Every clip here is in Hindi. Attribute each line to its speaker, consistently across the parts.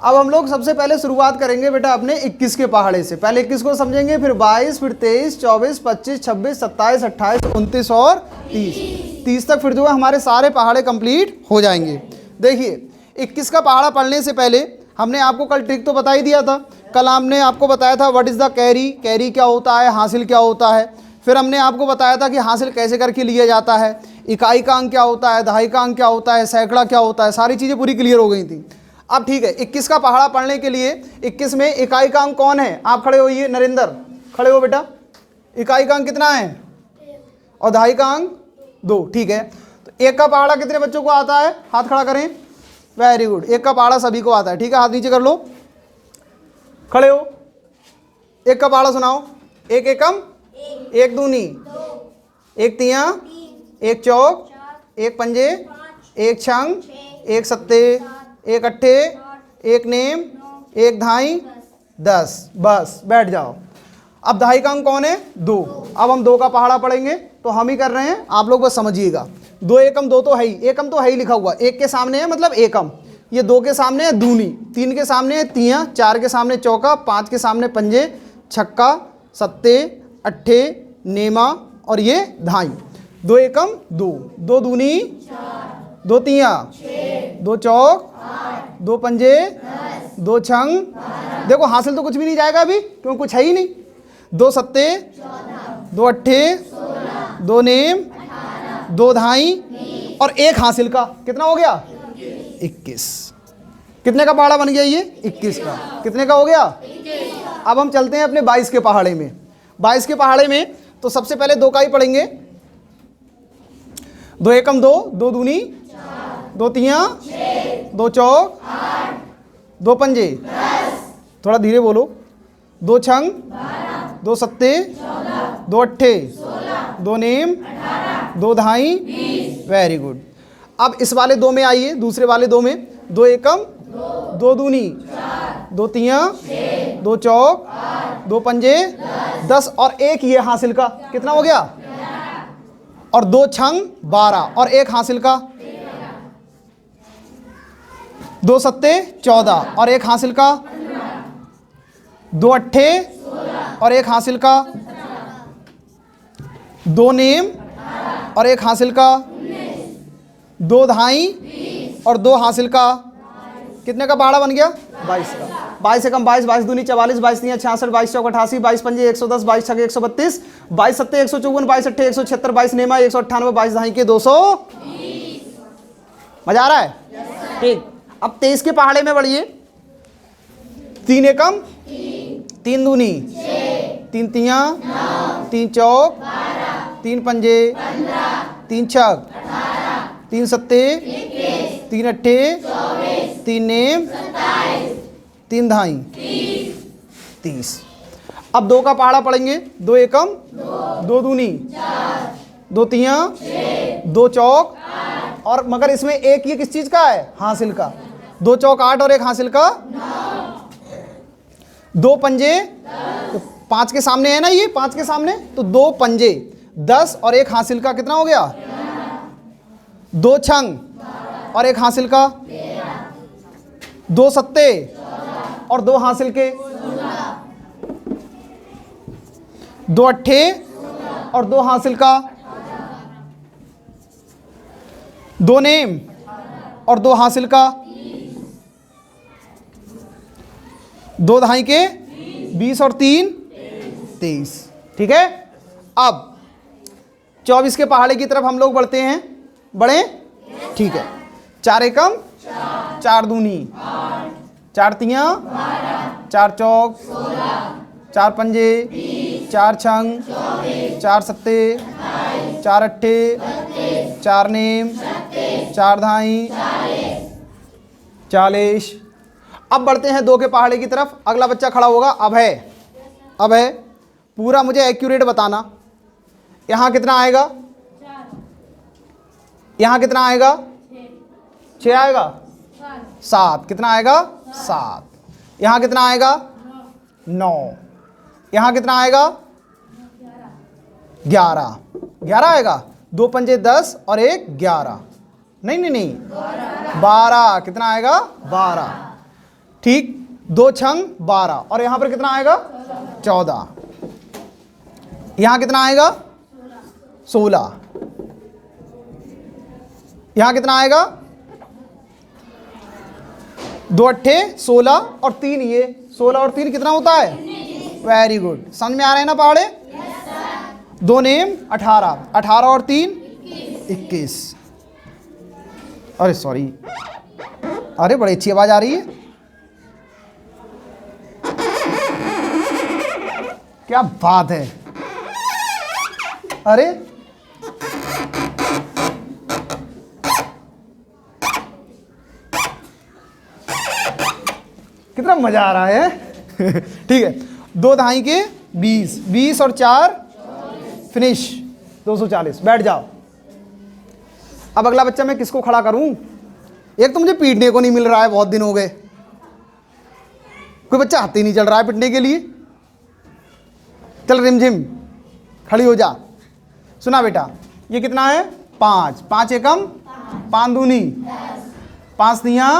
Speaker 1: अब हम लोग सबसे पहले शुरुआत करेंगे बेटा अपने 21 के पहाड़े से। पहले 21 को समझेंगे, फिर 22, फिर 23, 24, 25, 26, 27, 28, 29 और 30 तक फिर जो है हमारे सारे पहाड़े कंप्लीट हो जाएंगे। देखिए 21 का पहाड़ा पढ़ने से पहले हमने आपको कल ट्रिक तो बता ही दिया था। कल हमने आपको बताया था what is the carry, carry क्या होता है, हासिल क्या होता है। फिर हमने आपको बताया था कि हासिल कैसे करके लिया जाता है, इकाई का अंक क्या होता है, दहाई का अंक क्या होता है, सैकड़ा क्या होता है, सारी चीज़ें पूरी क्लियर हो गई थी। अब ठीक है, 21 का पहाड़ा पढ़ने के लिए 21 में इकाई का अंक कौन है, आप खड़े होइए, नरेंद्र खड़े हो बेटा। इकाई का अंक कितना है और दहाई का अंक 2, ठीक है। तो एक का पहाड़ा कितने बच्चों को आता है, हाथ खड़ा करें, वेरी गुड। एक का पहाड़ा सभी को आता है, ठीक है, हाथ नीचे कर लो, खड़े हो। एक का पहाड़ा सुनाओ। एक एकम, एक दूनी, एक तिया, एक चौक, एक पंजे, एक छंग, एक सत्ते, एक अट्ठे, एक नेम, एक धाई, 10। बस बैठ जाओ। अब दहाई का अंक कौन है, 2। अब हम 2 का पहाड़ा पढ़ेंगे, तो हम ही कर रहे हैं, आप लोग बस समझिएगा। 2 एकम, 2 तो है ही, एकम तो है ही लिखा हुआ, 1 के सामने है मतलब एकम, ये 2 के सामने है दूनी, 3 के सामने है तिया, 4 के सामने चौका, 5 के सामने पंजे, छक्का, सत्ते, अट्ठे, नेमा और ये धाई। 2 एकम 2, 2 दूनी 2 तिया, 2 चौक, 2 पंजे, 2 छंग, देखो हासिल तो कुछ भी नहीं जाएगा अभी क्योंकि कुछ है ही नहीं। 2 सत्ते, 2 अट्ठे, 2 नेम, 2 धाई और 1 हासिल का, कितना हो गया 21। कितने का पहाड़ा बन गया ये 21 का, कितने का हो गया। अब हम चलते हैं अपने 22 के पहाड़े में। 22 के पहाड़े में तो सबसे पहले 2 का ही पढ़ेंगे। 2 एकम 2, 2 दूनी 2 तिया, 2 चौक, 2 पंजे, थोड़ा धीरे बोलो, 2 छंग, 2 सत्ते, 2 अट्ठे, 2 नेम, 2 धाई, वेरी गुड। अब इस वाले 2 में आइए, दूसरे वाले 2 में 2 एकम 2 दूनी 2 तिया, 2 चौक, 2 पंजे, 10 और 1 ये हासिल का, कितना हो गया, और 2 छंग 12 और 1 हासिल का, 2 सत्ते 14 और 1 हासिल का, 2 अट्ठे और 1 हासिल का, 2 नेम और 1 हासिल का, 2 धाई और 2 हासिल का, कितने का पहाड़ा बन गया 22 का। 22 एकम 22, 22 दूनी 44, 22 तिया 66, 22 चौक 88, 22 पंजे 110, 22 छक्के 132, 22 सत्ते 154, 22 अट्ठे 176, 22 नेमा 198, 22 धाई के 220। मजा आ रहा है, ठीक। अब 23 के पहाड़े में बढ़िए। 3 एकम 3 दूनी 3 तिया 3 चौक 3 पंजे 3 छक 3 सत्ते 3 अट्ठे 3 नेम 3 धाई 30। अब 2 का पहाड़ा पढ़ेंगे। 2 एकम 2 दूनी 2 तिया 2 चौक और मगर इसमें एक ये किस चीज का है, हासिल का, 2 चौक 8 और 1 हासिल का, 2 पंजे 5 के सामने है ना, ये 5 के सामने तो 2 पंजे 10 और 1 हासिल का, कितना हो गया, 2 छंग और 1 हासिल का, 2 सत्ते और 2 हासिल के, 2 अट्ठे और 2 हासिल का, 2 नेम और 2 हासिल का, 2 धाई के 20 और 3 23। ठीक है। अब 24 के पहाड़े की तरफ हम लोग बढ़ते हैं, बढ़े, ठीक है। 4 एकम 4 दूनी 4 तिया 4 चौक 4 पंजे 4 छंग 4 सत्ते 4 अट्ठे 4 नेम 4 धाई 40। अब बढ़ते हैं 2 के पहाड़े की तरफ। अगला बच्चा खड़ा होगा, अब है पूरा मुझे एक्यूरेट बताना। यहाँ कितना आएगा, यहाँ कितना आएगा, 6 आएगा, 7 कितना आएगा, 7। यहाँ कितना आएगा, 9। यहाँ कितना आएगा, 11 आएगा। 2 पंजे 10 और 1 11, नहीं 12। कितना आएगा, 12। ठीक, 2 छंग 12 और यहां पर कितना आएगा 14, यहां कितना आएगा 16, यहां कितना आएगा 2 अट्ठे 16 और 3 ये 16 और 3 कितना होता है, वेरी गुड, समझ में आ रहे हैं ना पहाड़े। 2 नेम 18, 18 और 3 21, अरे सॉरी, अरे बड़ी अच्छी आवाज आ रही है, क्या बात है, अरे कितना मजा आ रहा है। ठीक है, 2 दहाई के 20, 20 और 4 फिनिश, 240, बैठ जाओ। अब अगला बच्चा मैं किसको खड़ा करूं, एक तो मुझे पीटने को नहीं मिल रहा है, बहुत दिन हो गए, कोई बच्चा हाथ ही नहीं चल रहा है पीटने के लिए। चल रिमझिम खड़ी हो जा। सुना बेटा, ये कितना है 5, 5 एकम 5 दूनी 5 तियां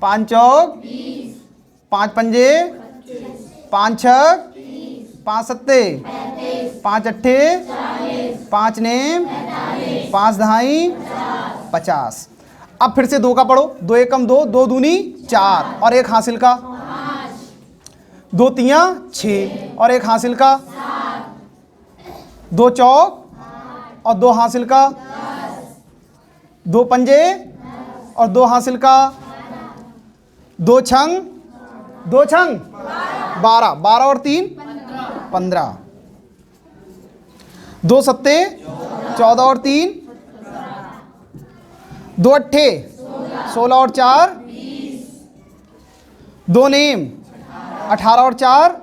Speaker 1: 5 चौक 5 पंजे 5 छक 5 सत्ते 5 अट्ठे 5 नेम 5 दहाई 50। अब फिर से 2 का पढ़ो, 2 एकम 2, 2 दूनी 4 और 1 हासिल का, 2 तियां 6 और 1 हासिल का, 2 चौक और 2 हासिल का, 2 पंजे और 2 हासिल का, 2 छंग 12, 12 और 3 15, 2 सत्ते 14 और 3 2 अट्ठे 16 और 4 2 नेम 18 और 4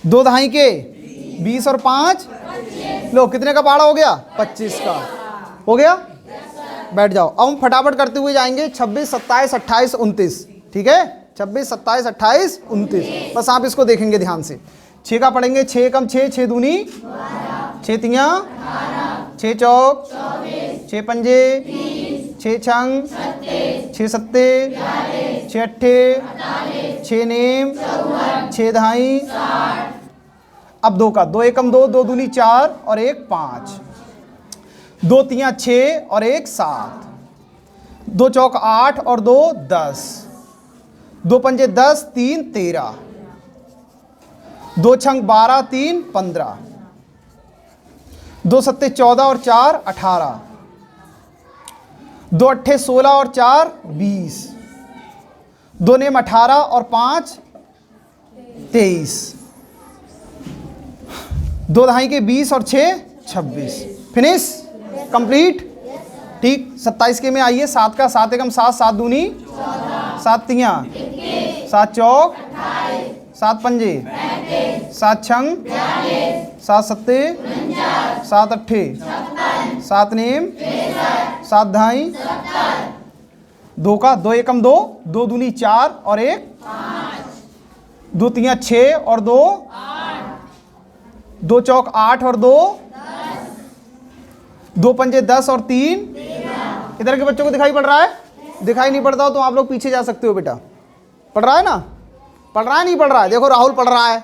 Speaker 1: 2 दहाई के 20 और 5, लो कितने का पहाड़ा हो गया 25 का हो गया। बैठ जाओ। अब हम फटाफट करते हुए जाएंगे 26 27 28 29, ठीक है 26 27 28 29, बस आप इसको देखेंगे ध्यान से। 6 का पढ़ेंगे, 6 कम 6, 6 दूनी 6 तियां 6 चौक 6 पंजे 6 छंग 6 सत्ते 6 अट्ठे 6 नेम 6 दहाई। अब 2 का, 2 एकम 2, 2 दूनी 4 और 1 5, 2 तियां 6 और 1 7, 2 चौक 8 और 2 10, 2 पंजे 10 3 13, 2 छंग 12 3 15, 2 सत्ते 14 और 4 18, 2 अट्ठे 16 और 4 20, 2 नेम 18 और 5 23, 2 दहाई के 20 और 6 26, फिनिश कंप्लीट। ठीक, 27 के में आइए। 7 का, 7 एकम 7, 7 दूनी 7 तियां 7 चौक 7 पंजे 7 छंग 7 सत्ते 7 अट्ठे 7 नेम 7 दहाई। 2 का, 2 एकम 2, 2 दूनी 4 और 1 2 तियां 6 और 2 2 चौक 8 और 2 2 पंजे 10 और 3। इधर के बच्चों को दिखाई पड़ रहा है? दिखाई नहीं पड़ता हो तो आप लोग पीछे जा सकते हो बेटा। पढ़ रहा है ना? पढ़ रहा है नहीं पढ़ रहा है? देखो राहुल पढ़ रहा है,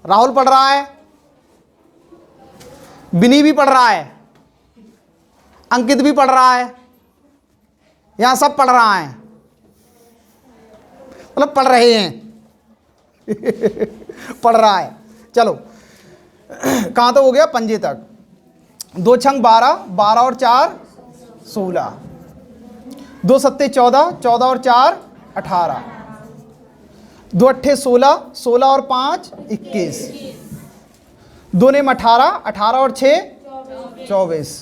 Speaker 1: राहुल पढ़ रहा है, बिनी भी पढ़ रहा है, अंकित भी पढ़ रहा है, यहां सब पढ़ रहा है, मतलब पढ़ रहे हैं। पढ़ रहा है। चलो कहां तक हो गया? पंजे तक। 2 छंग 12, 12 और 4 16, 2 सत्ते 14, 14 और 4 18, 2 अट्ठे 16, 16 और 5 21, 2 नेम 18, 18 और 6 24,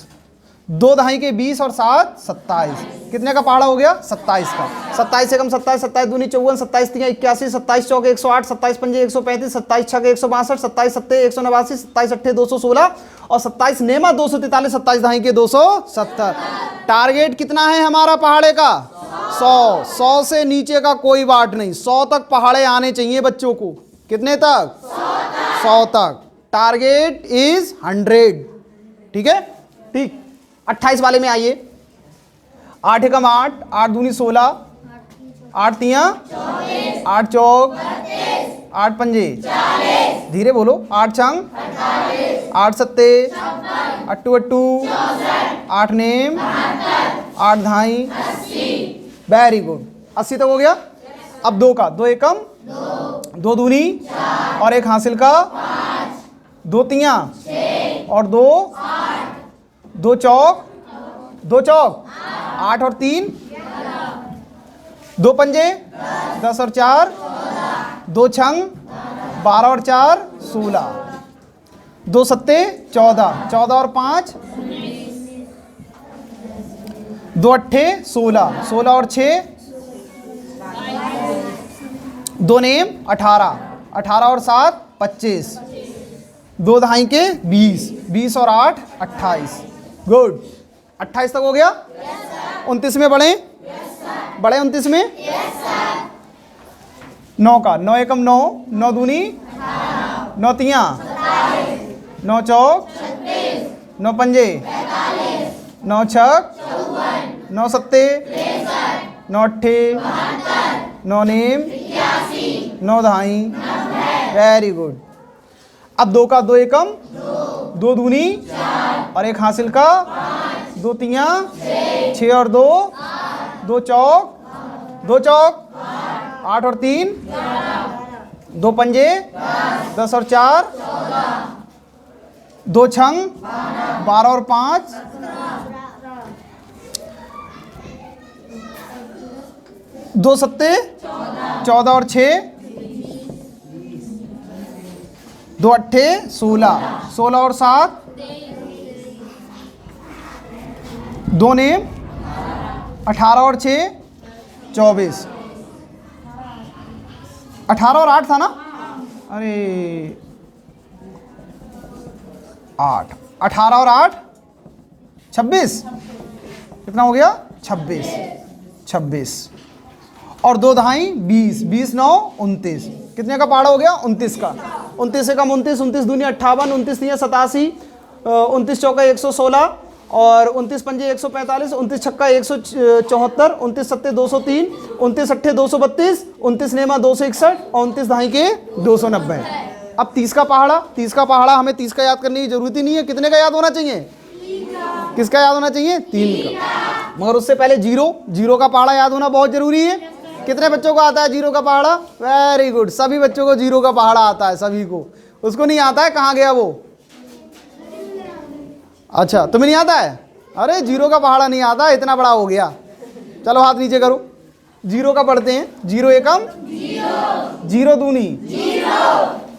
Speaker 1: 2 दहाई के 20 और 7 27। कितने का पहाड़ा हो गया? 27 का। 27 एकम 27, 27 दूनी 54, 27 तियां 81, 27 चौक 108, 27 पंजे 135, 27 छक 162, 27 सत्ते 189, 27 अट्ठे 216 और 27 नेमा 243, 27 दहाई के 270। टारगेट कितना है हमारा पहाड़े का? 100। 100 से नीचे का कोई बात नहीं, 100 तक पहाड़े आने चाहिए बच्चों को। कितने तक? 100 तक। Target is 100। ठीक है? ठीक। 28 वाले में आइए। 8 एकम 8, 8 दूनी 16, 8 तियां 8 चौक 8 पंजे, धीरे बोलो, 8 छंग 8 सत्ते 8 अट्टू 8 नेम 8 धाई, वेरी गुड। 80 तक हो गया। अब 2 का, 2 एकम 2 दूनी और 1 हासिल का 2 तियां और 2 चौक 8 और 3 2 पंजे 10 और 4 2 छंग 12 और 4 16, 2 सत्ते 14 और 5 2 अट्ठे 16 और 6 2 नेम 18 और 7 25, 2 दहाई के 20 और 8 28, गुड। 28 तक हो गया। 29 में बढ़े, 29 में 9 का, 9 एकम 9 9 दूनी 9 तियां 9 चौक 9 पंजे 9 छक 9 सत्ते 9 अट्ठे 9 नेम 9 दहाई, वेरी गुड। अब 2 का, 2 एकम 2 दूनी और 1 हासिल का 2 तियां 6 और 2 चौक 8 और 3 2 पंजे 10 और 4 2 छंग 12 और 5 2 सत्ते 14 और 6 2 अट्ठे 16 और 7 2 नेम 18 और 6 24, 18 और 8 था ना, अरे 8 18 और 8 26, कितना हो गया 26 और 2 दहाई 20 9 29, कितने का पहाड़ा हो गया 29 का। 29 से कम 29 दूनी 58, 29 तियां 87, 29 चौका 116 और 29 पंजे 145, 29 छक्का 174, 29 सत्ते 203, 29 अट्ठे 232, 29 नेमा 261 और 29 दहाई के 290। अब 30 का पहाड़ा हमें 30 का याद करने की जरूरत ही नहीं है। कितने का याद होना चाहिए? किसका याद होना चाहिए? 3 का। मगर उससे पहले जीरो का पहाड़ा याद होना बहुत जरूरी है। कितने बच्चों को आता है जीरो का पहाड़ा? वेरी गुड, सभी बच्चों को जीरो का पहाड़ा आता है, सभी को। उसको नहीं आता है, कहाँ गया वो? अच्छा, तुम्हें नहीं आता है? अरे जीरो का पहाड़ा नहीं आता, इतना बड़ा हो गया। चलो हाथ नीचे करो, जीरो का पढ़ते हैं। 0 एकम 0 दूनी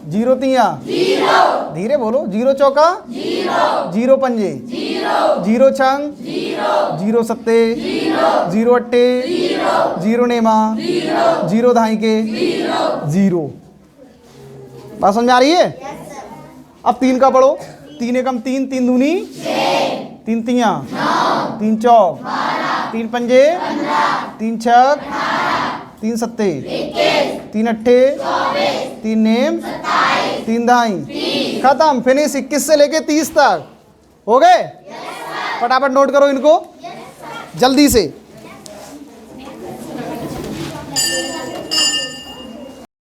Speaker 1: 0 तियां, धीरे बोलो, 0 चौका 0 पंजे 0 छंग 0 सत्ते 0 अट्टे 0 नेमा 0 दहाई के 0। बात समझ आ रही है? अब 3 का पढ़ो। 3 एकम 3 दूनी 3 तियां 3 चौक 3 पंजे 3 छक 3 सत्ते 3 अट्ठे 3 नेम 3 दहाई, खत्म, फिनिश। 21 से लेके 30 तक हो गए। फटाफट नोट करो इनको जल्दी से।